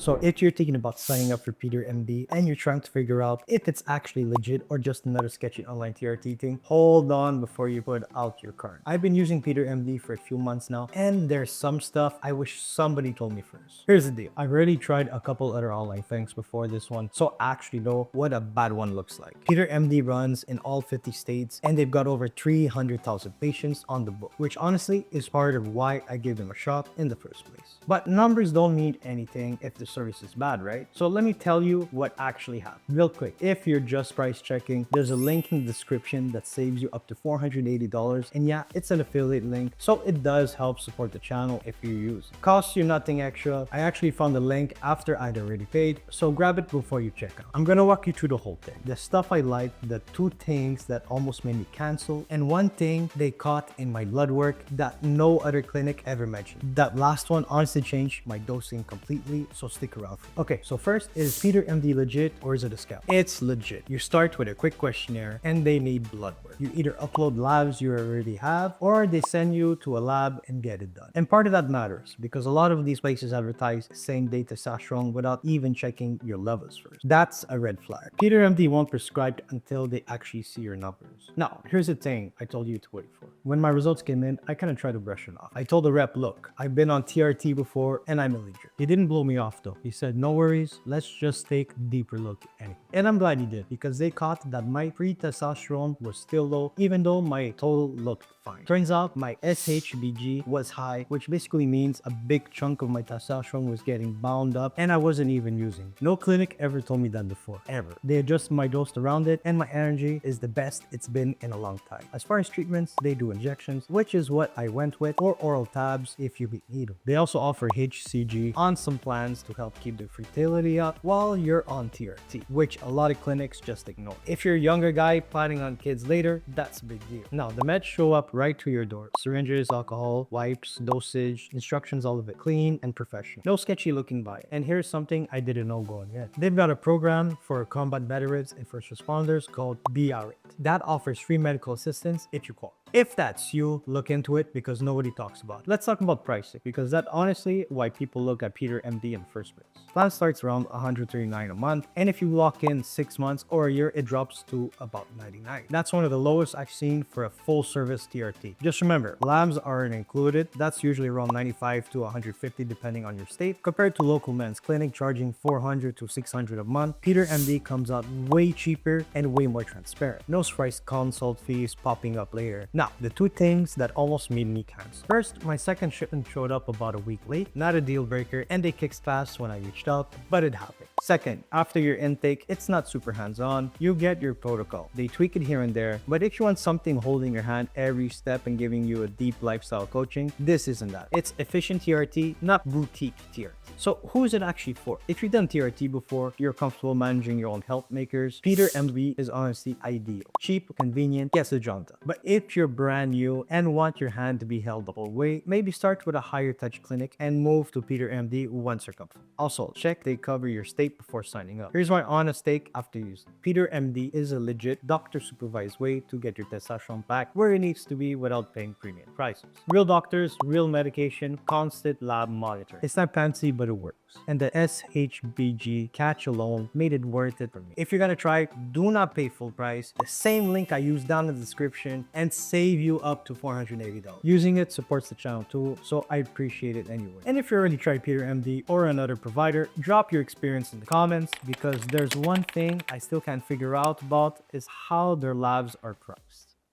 So if you're thinking about signing up for PeterMD and you're trying to figure out if it's actually legit or just another sketchy online TRT thing, hold on before you put out your card. I've been using PeterMD for a few months now, and there's some stuff I wish somebody told me first. Here's the deal. I've already tried a couple other online things before this one, so I actually know what a bad one looks like. PeterMD runs in all 50 states, and they've got over 300,000 patients on the book, which honestly is part of why I gave them a shot in the first place. But numbers don't mean anything if the service is bad, right? So let me tell you what actually happened. Real quick, if you're just price checking, there's a link in the description that saves you up to $480, and yeah, it's an affiliate link, so it does help support the channel if you use it. Costs you nothing extra. I actually found the link after I'd already paid, so grab it before you check out. I'm gonna walk you through the whole thing. The stuff I like, the 2 things that almost made me cancel, and 1 thing they caught in my blood work that no other clinic ever mentioned. That last one honestly changed my dosing completely, so stick around. Okay, so first, is PeterMD legit or is it a scam? It's legit. You start with a quick questionnaire and they need blood work. You either upload labs you already have or they send you to a lab and get it done. And part of that matters because a lot of these places advertise same-day testosterone without even checking your levels first. That's a red flag. PeterMD won't prescribe until they actually see your numbers. Now, here's the thing I told you to wait for. When my results came in, I kind of tried to brush it off. I told the rep, look, I've been on TRT before and I'm illegal. He didn't blow me off though. He said, no worries, let's just take a deeper look anyway. And I'm glad he did because they caught that my pre-testosterone was still low even though my total looked fine. Turns out my SHBG was high, which basically means a big chunk of my testosterone was getting bound up and I wasn't even using. No clinic ever told me that before, ever. They adjusted my dose around it and my energy is the best it's been in a long time. As far as treatments, they do injections, which is what I went with, or oral tabs if you need them. They also offer HCG on some plans to help keep the fertility up while you're on TRT, which a lot of clinics just ignore. If you're a younger guy planning on kids later, that's a big deal. Now, the meds show up right to your door. Syringes, alcohol, wipes, dosage, instructions, all of it clean and professional. No sketchy looking by it. And here's something I didn't know going in. They've got a program for combat veterans and first responders called BRIT. That offers free medical assistance if you call. If that's you, look into it because nobody talks about it. Let's talk about pricing because that's honestly why people look at PeterMD in the first place. Plan starts around $139 a month, and if you lock in 6 months or a year, it drops to about $99. That's one of the lowest I've seen for a full service TRT. Just remember, labs aren't included. That's usually around $95 to $150 depending on your state, compared to local men's clinic charging $400 to $600 a month. PeterMD comes out way cheaper and way more transparent. No surprise consult fees popping up later. Now, the 2 things that almost made me cancel. First, my second shipment showed up about a week late, not a deal breaker, and they kicked fast when I reached out, but it happened. Second, after your intake, it's not super hands-on. You get your protocol. They tweak it here and there, but if you want something holding your hand every step and giving you a deep lifestyle coaching, this isn't that. It's efficient TRT, not boutique TRT. So who is it actually for? If you've done TRT before, you're comfortable managing your own health makers, PeterMD is honestly ideal. Cheap, convenient, gets the job done. But if you're brand new and want your hand to be held the whole way, maybe start with a higher touch clinic and move to PeterMD once you're comfortable. Also, check they cover your state before signing up. Here's my honest take after using it. PeterMD is a legit doctor supervised way to get your testosterone back where it needs to be without paying premium prices. Real doctors, real medication, constant lab monitor. It's not fancy, but it works. And the SHBG catch alone made it worth it for me. If you're gonna try it, do not pay full price. The same link I used down in the description and save you up to $480. Using it supports the channel too, so I appreciate it anyway. And if you already tried PeterMD or another provider, drop your experience in the comments because there's one thing I still can't figure out about is how their labs are priced.